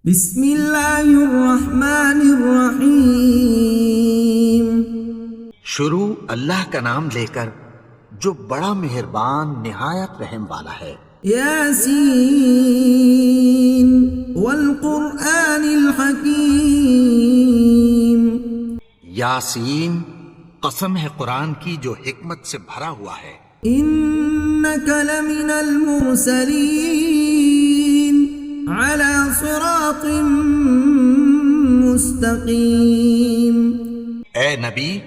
بسم اللہ الرحمن الرحیم۔ شروع اللہ کا نام لے کر جو بڑا مہربان نہایت رحم والا ہے۔ یاسین والقرآن الحکیم۔ یاسین، قسم ہے قرآن کی جو حکمت سے بھرا ہوا ہے۔ انک لمن المرسلین علی صراط مستقیم۔ اے نبی،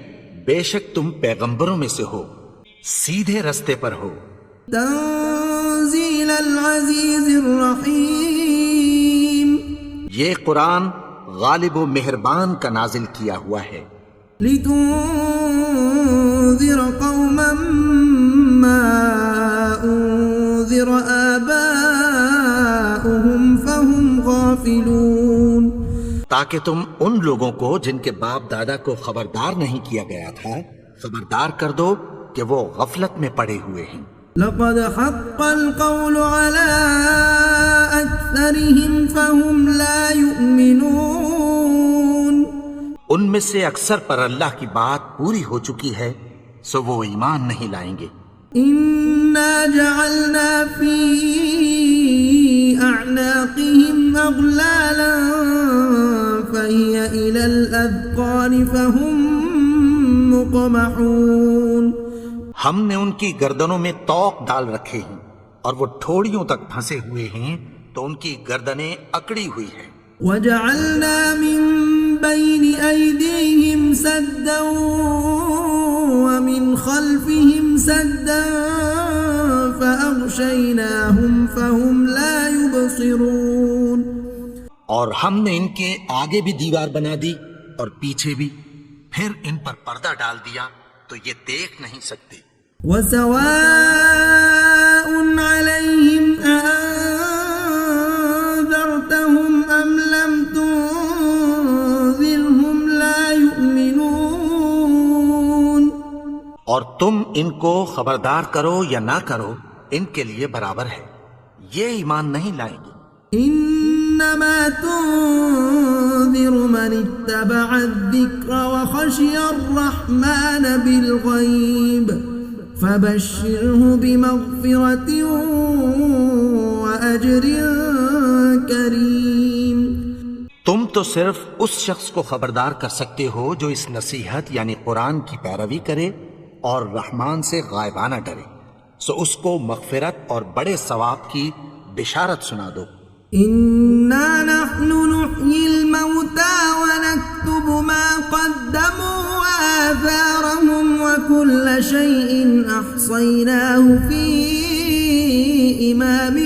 بے شک تم پیغمبروں میں سے ہو، سیدھے رستے پر ہو۔ تنزیل العزیز الرحیم۔ یہ قرآن غالب و مہربان کا نازل کیا ہوا ہے۔ لتنذر قوما ما انذر آباؤهم فهم غافلون۔ تاکہ تم ان لوگوں کو جن کے باپ دادا کو خبردار نہیں کیا گیا تھا خبردار کر دو کہ وہ غفلت میں پڑے ہوئے ہیں۔ لقد حق القول على أكثرهم فهم لا يؤمنون۔ ان میں سے اکثر پر اللہ کی بات پوری ہو چکی ہے سو وہ ایمان نہیں لائیں گے۔ إنا جعلنا في أعناقهم أغلالا فهي إلى الأذقان فهم مقمحون۔ ہم نے ان کی گردنوں میں طوق ڈال رکھے ہیں اور وہ ٹھوڑیوں تک پھنسے ہوئے ہیں تو ان کی گردنیں اکڑی ہوئی ہیں۔ وجعلنا من بين أيديهم سدا ومن خلفهم سدا فأغشيناهم فهم لا يبصرون۔ اور ہم نے ان کے آگے بھی دیوار بنا دی اور پیچھے بھی، پھر ان پر پردہ ڈال دیا تو یہ دیکھ نہیں سکتے۔ وسواء عليهم أأنذرتهم أم لم تنذرهم لا يؤمنون۔ اور تم ان کو خبردار کرو یا نہ کرو ان کے لیے برابر ہے، یہ ایمان نہیں لائیں گے۔ انما تنذر من اتبع الذکر وخشی الرحمن بالغیب فبشره بمغفرة وأجر کریم۔ تم تو صرف اس شخص کو خبردار کر سکتے ہو جو اس نصیحت یعنی قرآن کی پیروی کرے اور رحمان سے غائبانہ ڈرے، سو اس کو مغفرت اور بڑے ثواب کی بشارت سنا دو۔ انا نحن نحيي الموتى ونكتب ما قدموا وآثارهم وكل شيء أحصيناه في إمام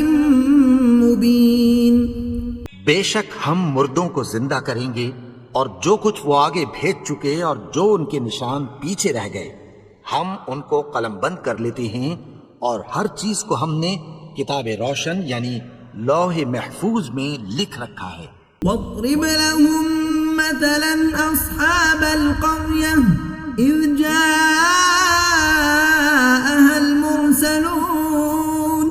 مبين۔ بے شک ہم مردوں کو زندہ کریں گے اور جو کچھ وہ آگے بھیج چکے اور جو ان کے نشان پیچھے رہ گئے ہم ان کو قلم بند کر لیتے ہیں، اور ہر چیز کو ہم نے کتاب روشن یعنی لوح محفوظ میں لکھ رکھا ہے۔ واضرب لهم مثلا أصحاب القرية إذ جاءها المرسلون۔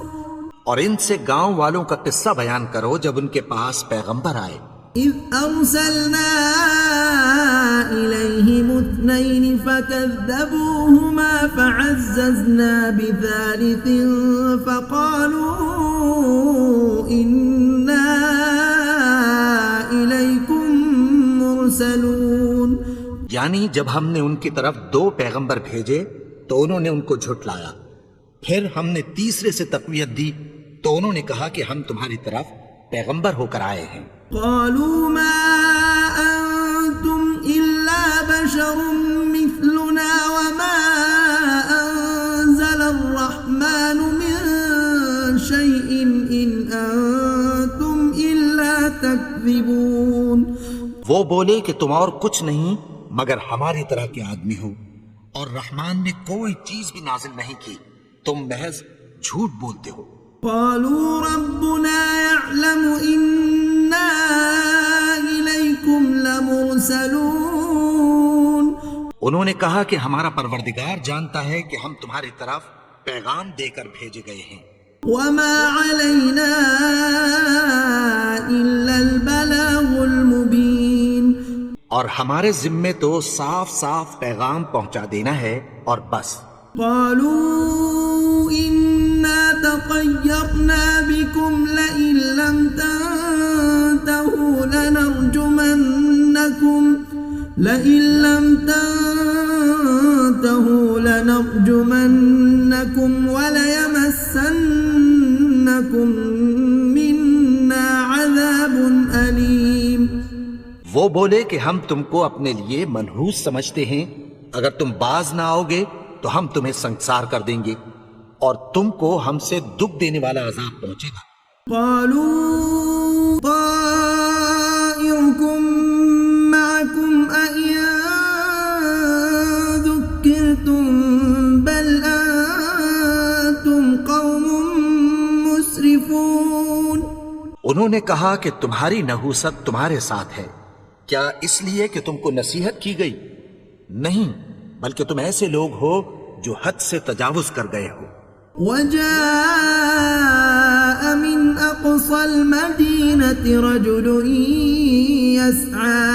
اور ان سے گاؤں والوں کا قصہ بیان کرو جب ان کے پاس پیغمبر آئے۔ إذ أرسلنا إليهم اثنين فكذبوهما فعززنا بثالث فقالوا إنا إليكم مرسلون۔ یعنی جب ہم نے ان کی طرف دو پیغمبر بھیجے تو انہوں نے ان کو جھٹلایا، پھر ہم نے تیسرے سے تقویت دی تو انہوں نے کہا کہ ہم تمہاری طرف پیغمبر ہو کر آئے ہیں۔ قالوا ما أنتم إلا بشر مثلنا وما أنزل الرحمن من شيء إن أنتم إلا تكذبون۔ وہ بولے کہ تم اور کچھ نہیں مگر ہماری طرح کے آدمی ہو، اور رحمان نے کوئی چیز بھی نازل نہیں کی، تم محض جھوٹ بولتے ہو۔ قالوا ربنا يعلم إنا إليكم لمرسلون۔ انہوں نے کہا کہ ہمارا پروردگار جانتا ہے کہ ہم تمہاری طرف پیغام دے کر بھیجے گئے ہیں۔ وما علينا إلا البلاغ اور ہمارے ذمے تو صاف صاف پیغام پہنچا دینا ہے اور بس. قالوا إنا تطيرنا بكم لئن لم تنتهوا لنرجمنكم وليمسنكم منا عذاب أليم. وہ بولے کہ ہم تم کو اپنے لیے منحوس سمجھتے ہیں، اگر تم باز نہ آؤ گے تو ہم تمہیں سنسار کر دیں گے اور تم کو ہم سے دکھ دینے والا عذاب پہنچے گا. قالوا طائركم معكم أئن ذكرتم بل أنتم قوم مسرفون. انہوں نے کہا کہ تمہاری نحوست تمہارے ساتھ ہے، کیا اس لیے کہ تم کو نصیحت کی گئی؟ نہیں، بلکہ تم ایسے لوگ ہو جو حد سے تجاوز کر گئے ہو. وجاء من أقصى المدينة رجل يسعى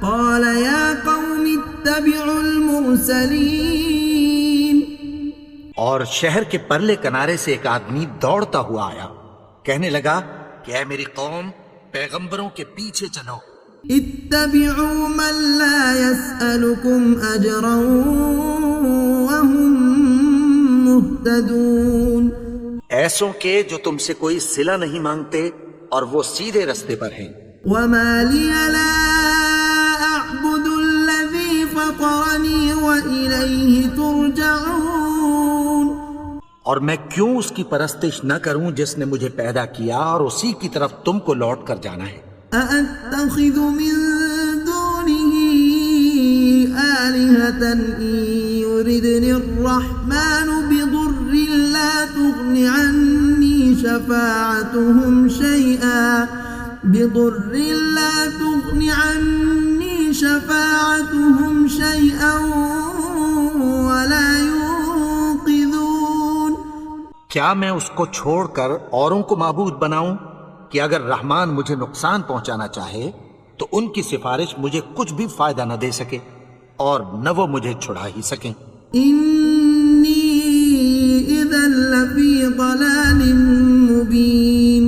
قال يا قوم اتبعوا المرسلين. اور شہر کے پرلے کنارے سے ایک آدمی دوڑتا ہوا آیا، کہنے لگا کہ اے میری قوم، پیغمبروں کے پیچھے چلو. اتبعوا من لا يسألكم أجرا وهم مهتدون. ایسوں کے جو تم سے کوئی صلہ نہیں مانگتے اور وہ سیدھے رستے پر ہیں. وما لي لا أعبد الذي فطرني وإليه ترجعون. اور میں کیوں اس کی پرستش نہ کروں جس نے مجھے پیدا کیا اور اسی کی طرف تم کو لوٹ کر جانا ہے. أأتخذ من دونه آلهة إن يردني الرحمن بضر لا تغن عني شفاعتهم شيئا ولا ينقذون. کیا میں اس کو چھوڑ کر اوروں کو معبود بناؤں کہ اگر رحمان مجھے نقصان پہنچانا چاہے تو ان کی سفارش مجھے کچھ بھی فائدہ نہ دے سکے اور نہ وہ مجھے چھڑا ہی سکیں. انی اذا لفی ضلال مبین.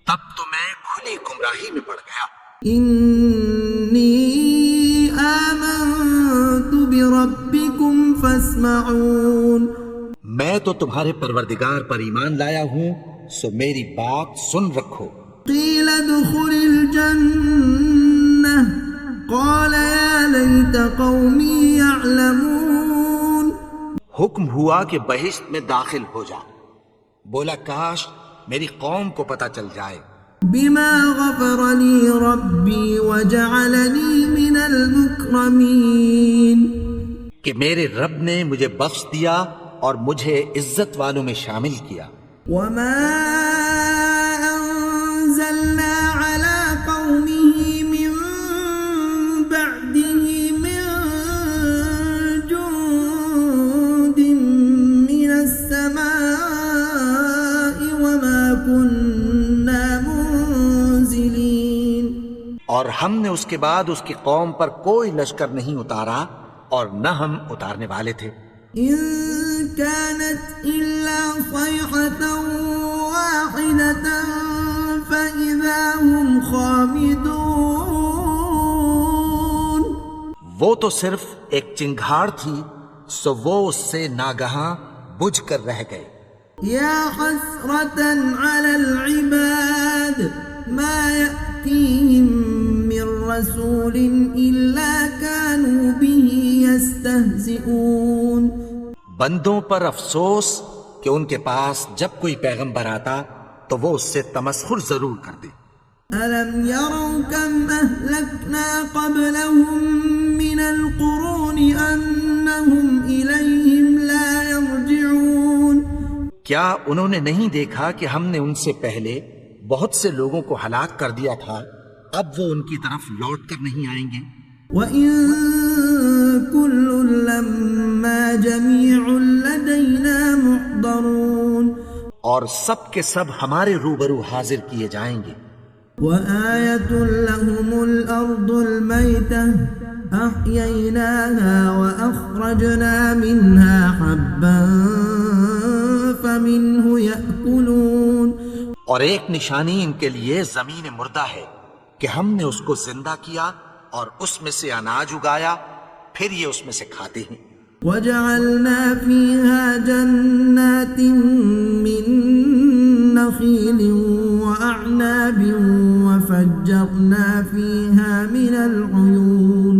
تب تو میں کھلی گمراہی میں پڑ گیا. انی آمنت بربکم فاسمعون. میں تو تمہارے پروردگار پر ایمان لایا ہوں، سو میری بات سن رکھو. قیل ادخل الجنہ قال یا لیت قومی یعلمون. حکم ہوا کہ بہشت میں داخل ہو جا. بولا کاش میری قوم کو پتہ چل جائے. بما غفر لی ربی وجعلنی من المکرمین. کہ میرے رب نے مجھے بخش دیا اور مجھے عزت والوں میں شامل کیا. وما أنزلنا على قومه من بعده من جند من السماء وما كنا منزلين. اور ہم نے اس کے بعد اس کی قوم پر کوئی لشکر نہیں اتارا اور نہ ہم اتارنے والے تھے. إن كانت إلا صيحة واحدة فإذا هم خامدون. وہ تو صرف ایک چنگھاڑ تھی، سو وہ اس سے ناگہاں بجھ کر رہ گئے. يا حسرة على العباد ما يأتيهم من رسول إلا كانوا به يستهزئون. بندوں پر افسوس کہ ان کے پاس جب کوئی پیغمبر آتا تو وہ اس سے تمسخر ضرور کرتے. ألم يروا كم أهلكنا قبلهم من القرون أنهم إليهم لا يرجعون. کیا انہوں نے نہیں دیکھا کہ ہم نے ان سے پہلے بہت سے لوگوں کو ہلاک کر دیا تھا، اب وہ ان کی طرف لوٹ کر نہیں آئیں گے. وَإِن كُلٌّ لَّمَّا جَمِيعٌ لَّدَيْنَا مُحْضَرُونَ. اور سب کے سب ہمارے روبرو حاضر کیے جائیں گے. وَآيَةٌ لَّهُمُ الأرض الميتة أحييناها وأخرجنا منها حبا فمنه يأكلون. اور ایک نشانی ان کے لیے زمین مردہ ہے کہ ہم نے اس کو زندہ کیا اور اس میں سے اناج اگایا، پھر یہ اس میں سے کھاتے ہیں. وجعلنا فيها جنات من نخيل وأعناب وفجرنا فيها من العيون.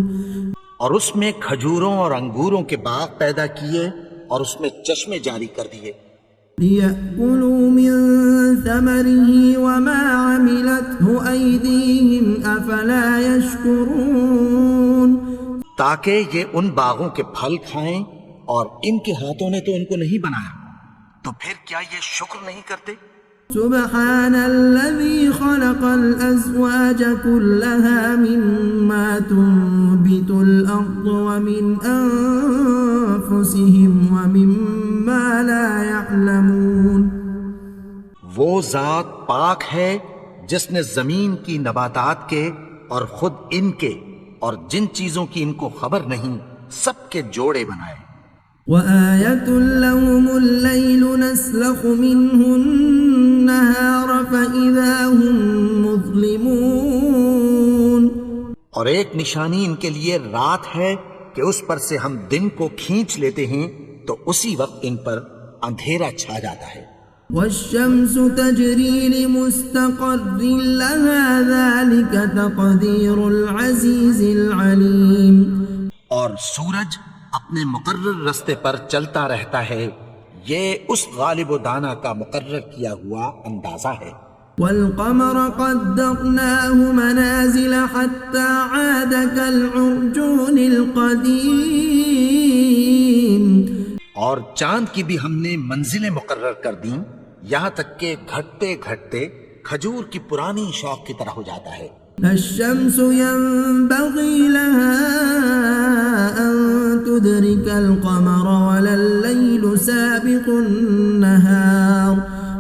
اور اس میں کھجوروں اور انگوروں کے باغ پیدا کیے اور اس میں چشمے جاری کر دیے. ليأكلوا من ثمره وما عملته أيديهم أفلا يشكرون. تاکہ یہ ان باغوں کے پھل کھائیں اور ان کے ہاتھوں نے تو ان کو نہیں بنایا، تو پھر کیا یہ شکر نہیں کرتے؟ سبحان الذي خلق الأزواج كلها مما تنبت الأرض ومن أنفسهم ومما لا يعلمون. وہ ذات پاک ہے جس نے زمین کی نباتات کے اور خود ان کے اور جن چیزوں کی ان کو خبر نہیں سب کے جوڑے بنائے. وآية لهم الليل نسلخ منه النهار فإذا هم مظلمون. اور ایک نشانی ان کے لیے رات ہے کہ اس پر سے ہم دن کو کھینچ لیتے ہیں تو اسی وقت ان پر اندھیرا چھا جاتا ہے. والشمس تجري لمستقر لها ذلك تقدير العزيز العليم. اور سورج اپنے مقرر رستے پر چلتا رہتا ہے، یہ اس غالب و دانا کا مقرر کیا ہوا اندازہ ہے. والقمر قدرناه منازل حتى عاد كالعرجون القديم. اور چاند کی بھی ہم نے منزلیں مقرر کر دیں یہاں تک کہ گھٹتے گھٹتے کھجور کی پرانی شوق کی طرح ہو جاتا ہے. الشمس ينبغي لها أن تدرك القمر ولا الليل سابق النهار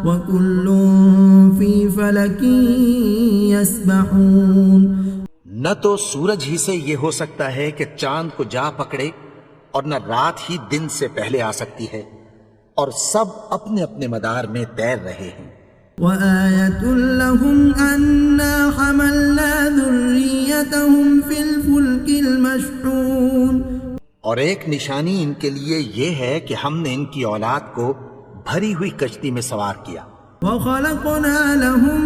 وكل في فلك يسبحون. نہ تو سورج ہی سے یہ ہو سکتا ہے کہ چاند کو جا پکڑے اور نہ رات ہی دن سے پہلے آ سکتی ہے، اور سب اپنے اپنے مدار میں تیر رہے ہیں. وآية لهم أنا حملنا ذريتهم في الفلك المشحون. اور ایک نشانی ان کے لیے یہ ہے کہ ہم نے ان کی اولاد کو بھری ہوئی کشتی میں سوار کیا. وخلقنا لهم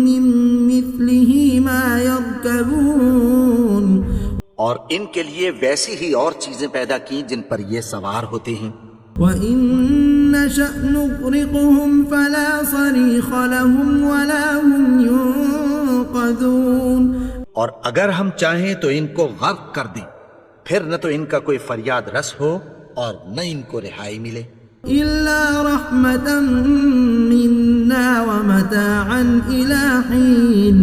من مثله ما يركبون. اور ان کے لیے ویسی ہی اور چیزیں پیدا کی جن پر یہ سوار ہوتے ہیں. وَإِن نَّشَأْ نُغْرِقْهُمْ فَلَا صَرِيخَ لَهُمْ وَلَا هُمْ يُنقَذُونَ. اور اگر ہم چاہیں تو ان کو غرق کر دیں، پھر نہ تو ان کا کوئی فریاد رس ہو اور نہ ان کو رہائی ملے. إِلَّا رَحْمَةً مِنَّا وَمَتَاعًا إِلَى حِينٍ.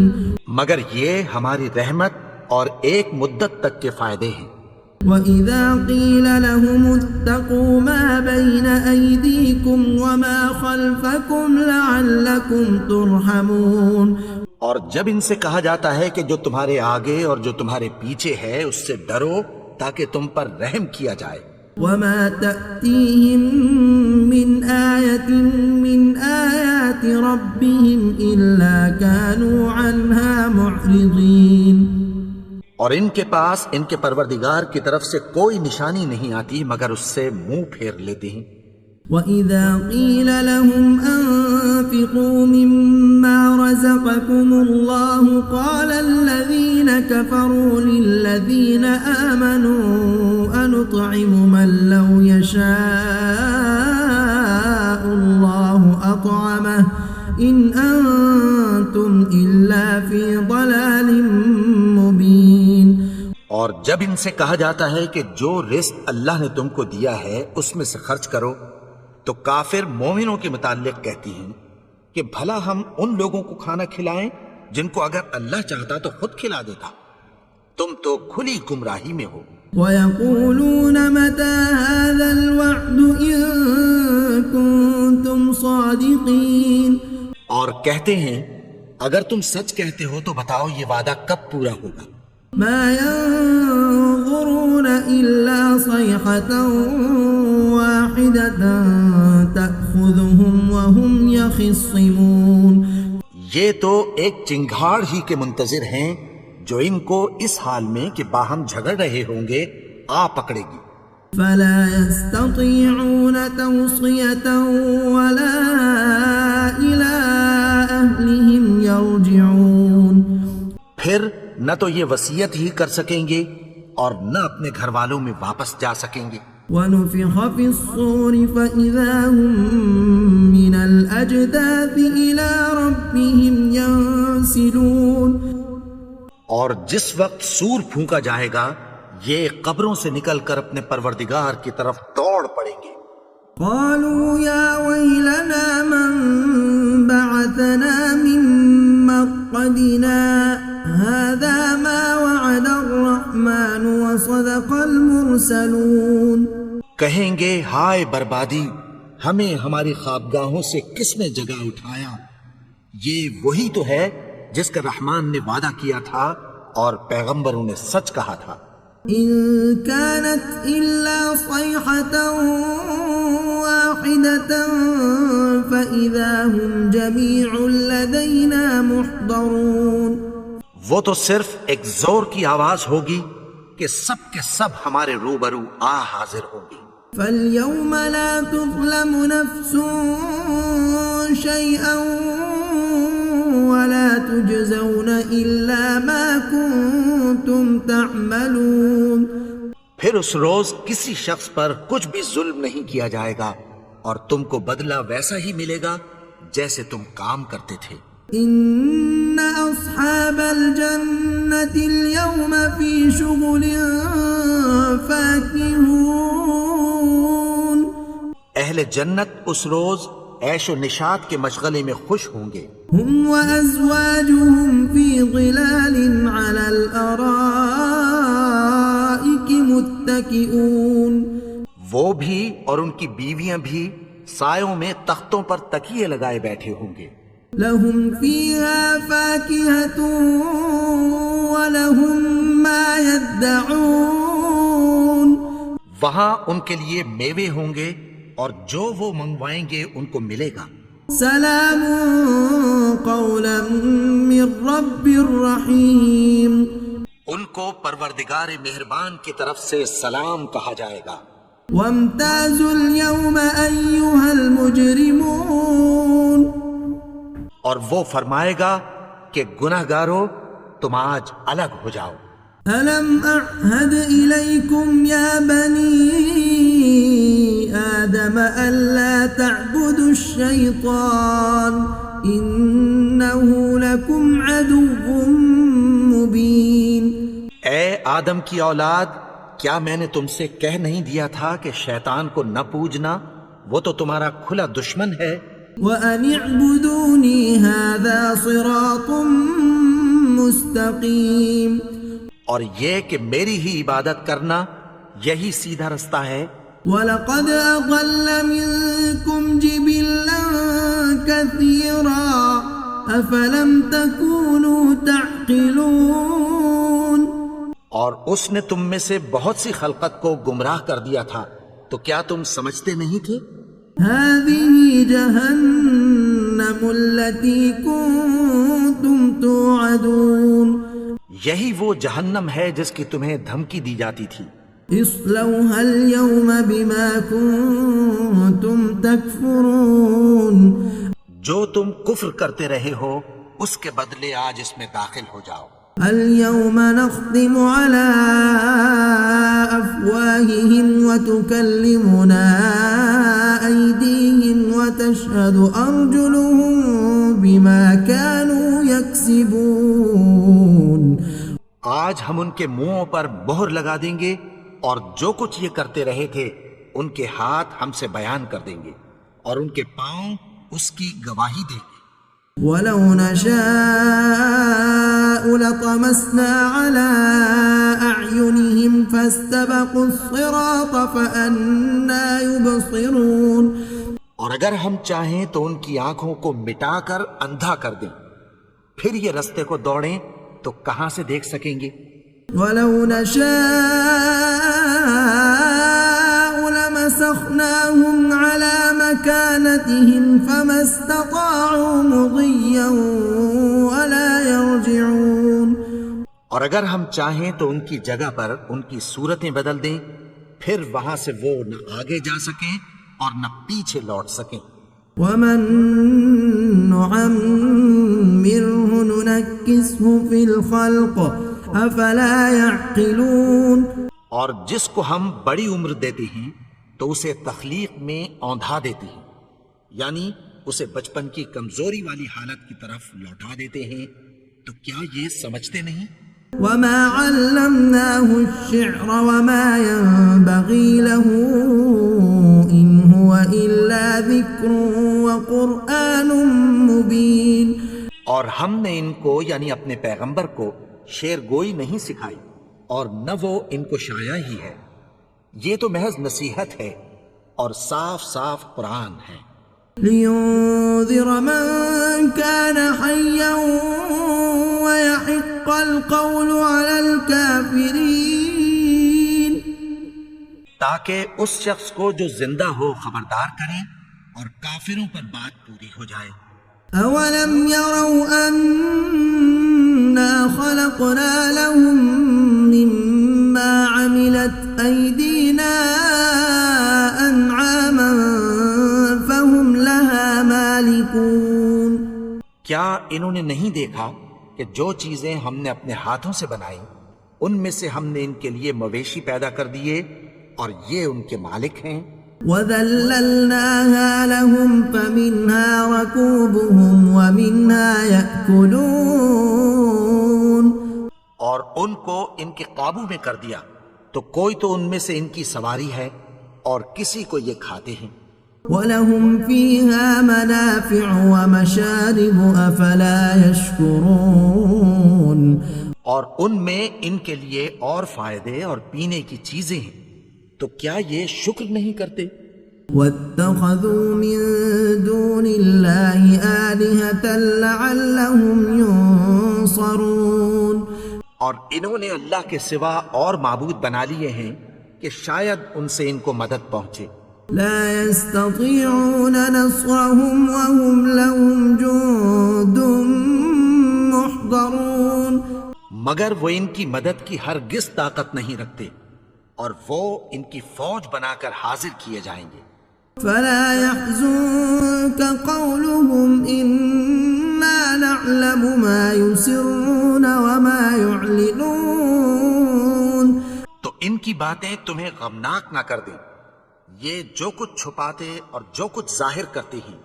مگر یہ ہماری رحمت اور ایک مدت تک کے فائدے ہیں. وَإِذَا قِيلَ لَهُمُ اتَّقُوا مَا بَيْنَ أَيْدِيكُمْ وَمَا خَلْفَكُمْ لَعَلَّكُمْ تُرْحَمُونَ. اور جب ان سے کہا جاتا ہے کہ جو تمہارے آگے اور جو تمہارے پیچھے ہے اس سے ڈرو تاکہ تم پر رحم کیا جائے. وَمَا تَأْتِيهِم مِّنْ آيَةٍ مِّنْ آيَاتِ رَبِّهِمْ إِلَّا كَانُوا عَنْهَا مُعْرِضِينَ. اور ان کے پاس ان کے پروردگار کی طرف سے کوئی نشانی نہیں آتی مگر اس سے منہ پھیر لیتے ہیں. وَإِذَا قِيلَ لَهُمْ أَنفِقُوا مِمَّا رَزَقَكُمُ اللَّهُ قَالَ الَّذِينَ كَفَرُوا لِلَّذِينَ آمَنُوا أَنُطْعِمُ مَن لَّوْ يَشَاءُ اللَّهُ أَطْعَمَهُ إِنْ أَنتُمْ إِلَّا فِي ضَلَالٍ مُّبِينٍ. اور جب ان سے کہا جاتا ہے کہ جو رزق اللہ نے تم کو دیا ہے اس میں سے خرچ کرو تو کافر مومنوں کے متعلق کہتی ہیں کہ بھلا ہم ان لوگوں کو کھانا کھلائیں جن کو اگر اللہ چاہتا تو خود کھلا دیتا. تم تو کھلی گمراہی میں ہو. وَيَقُولُونَ مَتَى هَذَا الْوَعْدُ إِن كُنتُمْ صَادِقِينَ. اور کہتے ہیں اگر تم سچ کہتے ہو تو بتاؤ یہ وعدہ کب پورا ہوگا؟ ما ينظرون إلا صيحة واحدة تأخذهم وهم يخصمون. یہ تو ایک چنگھاڑ ہی کے منتظر ہیں جو ان کو اس حال میں کہ باہم جھگڑ رہے ہوں گے آ پکڑے گی. فلا يستطيعون توصية ولا إلى أهلهم يرجعون. پھر نہ تو یہ وصیت ہی کر سکیں گے اور نہ اپنے گھر والوں میں واپس جا سکیں گے. ونفخ في الصور فإذا هم من الأجداث إلى ربهم ينسلون. اور جس وقت سور پھونکا جائے گا یہ قبروں سے نکل کر اپنے پروردگار کی طرف دوڑ پڑیں گے. قالوا يا ويلنا من بعثنا من مرقدنا هذا ما وعد الرحمن وصدق المرسلون. کہیں گے ہائے بربادی، ہمیں ہماری خوابگاہوں سے کس نے جگہ اٹھایا؟ یہ وہی تو ہے جس کا رحمان نے وعدہ کیا تھا اور پیغمبروں نے سچ کہا تھا. إن كانت إلا صيحة واحدة فإذا هم جميع لدينا محضرون. وہ تو صرف ایک زور کی آواز ہوگی کہ سب کے سب ہمارے روبرو آ حاضر ہوں گی. فاليوم لا تظلم نفس شيئا ولا تجزون إلا ما كنتم تعملون. پھر اس روز کسی شخص پر کچھ بھی ظلم نہیں کیا جائے گا اور تم کو بدلہ ویسا ہی ملے گا جیسے تم کام کرتے تھے. إن أصحاب الجنة اليوم في شغل فاكهون. اہل جنت اس روز عیش و نشاط کے مشغلے میں خوش ہوں گے. هم وأزواجهم في ظلال على الأرائك متكئون. وہ بھی اور ان کی بیویاں بھی سایوں میں تختوں پر تکیے لگائے بیٹھے ہوں گے. لهم فيها فاكهة ولهم ما يدعون. وہاں ان کے لیے میوے ہوں گے اور جو وہ منگوائیں گے ان کو ملے گا. سلام قولا من رب رحیم. ان کو پروردگار مہربان کی طرف سے سلام کہا جائے گا. وامتازوا اليوم أيها المجرمون. اور وہ فرمائے گا کہ گناہگارو تم آج الگ ہو جاؤ. ألم أعهد إليكم يا بني آدم ألا تعبدوا الشيطان إنه لكم عدو مبين. اے آدم کی اولاد، کیا میں نے تم سے کہہ نہیں دیا تھا کہ شیطان کو نہ پوجنا، وہ تو تمہارا کھلا دشمن ہے. وَأَنِ اعْبُدُونِي هَذَا صِرَاطٌ مُسْتَقِيمٌ. اور یہ کہ میری ہی عبادت کرنا یہی سیدھا رستہ ہے. وَلَقَدْ أَضَلَّ مِنكُمْ جِبِلًّا كَثِيرًا أَفَلَمْ تَكُونُوا تَعْقِلُونَ. اور اس نے تم میں سے بہت سی خلقت کو گمراہ کر دیا تھا، تو کیا تم سمجھتے نہیں تھے؟ هَذِهِ جَهَنَّمُ الَّتِي كُنتُمْ تُوعَدُونَ. یہی وہ جہنم ہے جس کی تمہیں دھمکی دی جاتی تھی. اصلوها اليوم بما كنتم تكفرون. جو تم کفر کرتے رہے ہو اس کے بدلے آج اس میں داخل ہو جاؤ. اليوم نختم على أفواههم وتكلمنا أيديهم وتشهد أرجلهم بما كانوا يكسبون. آج ہم ان کے منہوں پر مہر لگا دیں گے اور جو کچھ یہ کرتے رہے تھے ان کے ہاتھ ہم سے بیان کر دیں گے اور ان کے پاؤں اس کی گواہی دیں گے. وَلَوْ نَشَاءُ لَطَمَسْنَا عَلَىٰ أَعْيُنِهِمْ فَاسْتَبَقُوا الصِّرَاطَ فَأَنَّىٰ يُبْصِرُونَ. اور اگر ہم چاہیں تو ان کی آنکھوں کو مٹا کر اندھا کر دیں، پھر یہ رستے کو دوڑیں تو کہاں سے دیکھ سکیں گے؟ ولو نشاء لمسخناهم على مكانتهم فما استطاعوا مضيا ولا يرجعون. اور اگر ہم چاہیں تو ان کی جگہ پر ان کی صورتیں بدل دیں، پھر وہاں سے وہ نہ آگے جا سکیں اور نہ پیچھے لوٹ سکیں. ومن نعمره ننكسه في الخلق افلا يعقلون. اور جس کو ہم بڑی عمر دیتے ہیں تو اسے تخلیق میں اوندھا دیتے ہیں، یعنی اسے بچپن کی کمزوری والی حالت کی طرف لوٹا دیتے ہیں. تو کیا یہ سمجھتے نہیں؟ وما علمناه الشعر وما ينبغي له إن هو إلا ذكر وقرآن مبين. اور ہم نے ان کو یعنی اپنے پیغمبر کو شعر گوئی نہیں سکھائی اور نہ وہ ان کو شاعری ہی ہے، یہ تو محض نصیحت ہے اور صاف صاف قرآن ہے. لينذر من كان حيا ويحق القول على الكافرين. تاکہ اس شخص کو جو زندہ ہو خبردار کریں اور کافروں پر بات پوری ہو جائے. أولم يروا أنا خلقنا لهم مما عملت أيدينا أنعاما فهم لها مالكون. کیا انہوں نے نہیں دیکھا کہ جو چیزیں ہم نے اپنے ہاتھوں سے بنائی ان میں سے ہم نے ان کے لیے مویشی پیدا کر دیے اور یہ ان کے مالک ہیں. وَذَلَّلْنَاهَا لَهُمْ فَمِنْهَا رَكُوبُهُمْ وَمِنْهَا يَأْكُلُونَ. اور ان کو ان کے قابو میں کر دیا تو کوئی تو ان میں سے ان کی سواری ہے اور کسی کو یہ کھاتے ہیں. وَلَهُمْ فِيهَا مَنَافِعُ وَمَشَارِبُ أَفَلَا يَشْكُرُونَ. اور ان میں ان کے لیے اور فائدے اور پینے کی چیزیں ہیں، تو کیا یہ شکر نہیں کرتے؟ وَاتَّخَذُوا مِن دُونِ اللَّهِ آلِهَةً لَعَلَّهُمْ يُنصَرُونَ. اور انہوں نے اللہ کے سوا اور معبود بنا لیے ہیں کہ شاید ان سے ان کو مدد پہنچے. لا يستطيعون نصرهم وهم لهم جند محضرون. مگر وہ ان کی مدد کی ہرگز طاقت نہیں رکھتے اور وہ ان کی فوج بنا کر حاضر کیے جائیں گے. فلا يحزنك قولهم إنا نعلم ما يسرون وما يعلنون. تو ان کی باتیں تمہیں غمناک نہ کر دیں، یہ جو کچھ چھپاتے اور جو کچھ ظاہر کرتے ہیں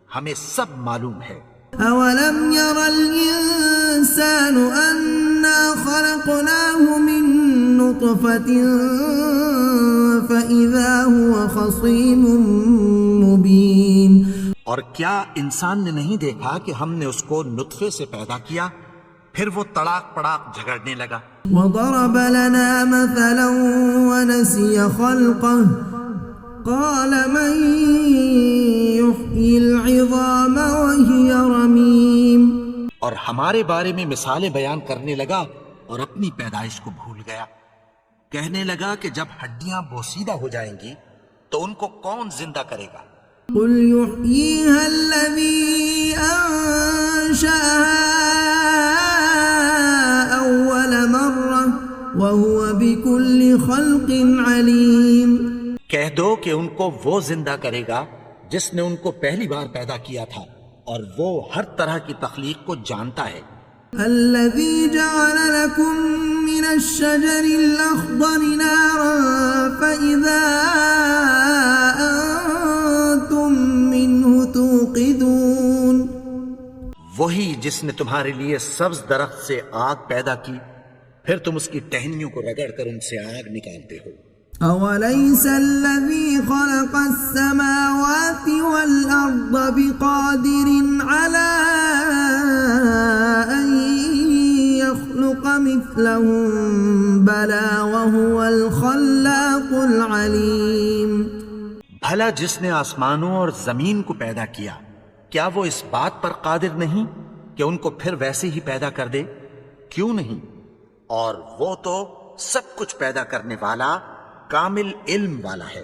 ہمیں سب معلوم ہے. أولم ير الإنسان أنا خلقناه من نطفة فإذا هو خصيم مبين. اور کیا انسان نے نہیں دیکھا کہ ہم نے اس کو نطفے سے پیدا کیا پھر وہ تڑاک پڑاک جھگڑنے لگا. وضرب لنا مثلا ونسي خلقه قال من يحيي العظام وهي رميم. اور ہمارے بارے میں مثالیں بیان کرنے لگا اور اپنی پیدائش کو بھول گیا. کہنے لگا کہ جب ہڈیاں بوسیدہ ہو جائیں گی تو ان کو کون زندہ کرے گا؟ قل يحييها الذي أنشأها أول مرة وهو بكل خلق عليم. کہہ دو کہ ان کو وہ زندہ کرے گا جس نے ان کو پہلی بار پیدا کیا تھا اور وہ ہر طرح کی تخلیق کو جانتا ہے. الذي جعل لكم من الشجر الأخضر نارا فإذا أنتم منه توقدون. وہی جس نے تمہارے لیے سبز درخت سے آگ پیدا کی پھر تم اس کی ٹہنیوں کو رگڑ کر ان سے آگ نکالتے ہو. أوليس الذي خلق السماوات والأرض بقادر على أن يخلق مثلهم بلى وهو الخلاق العليم. بھلا جس نے آسمانوں اور زمین کو پیدا کیا کیا وہ اس بات پر قادر نہیں کہ ان کو پھر ویسے ہی پیدا کر دے؟ کیوں نہیں؟ اور وہ تو سب کچھ پیدا کرنے والا کامل علم والا ہے۔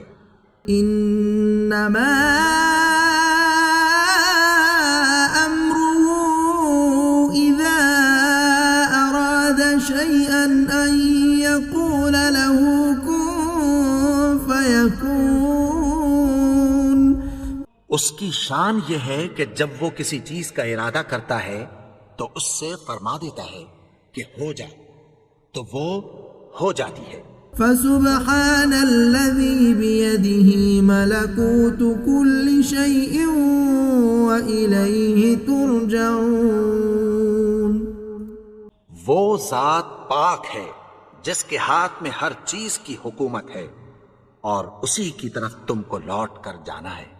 انما امره اذا اراد شيئا ان يقول له كن فيكون۔ اس کی شان یہ ہے کہ جب وہ کسی چیز کا ارادہ کرتا ہے تو اس سے فرما دیتا ہے کہ ہو جا، تو وہ ہو جاتی ہے۔ فسبحان الذي بيده ملكوت كل شيء وإليه ترجعون۔ وہ ذات پاک ہے جس کے ہاتھ میں ہر چیز کی حکومت ہے، اور اسی کی طرف تم کو لوٹ کر جانا ہے۔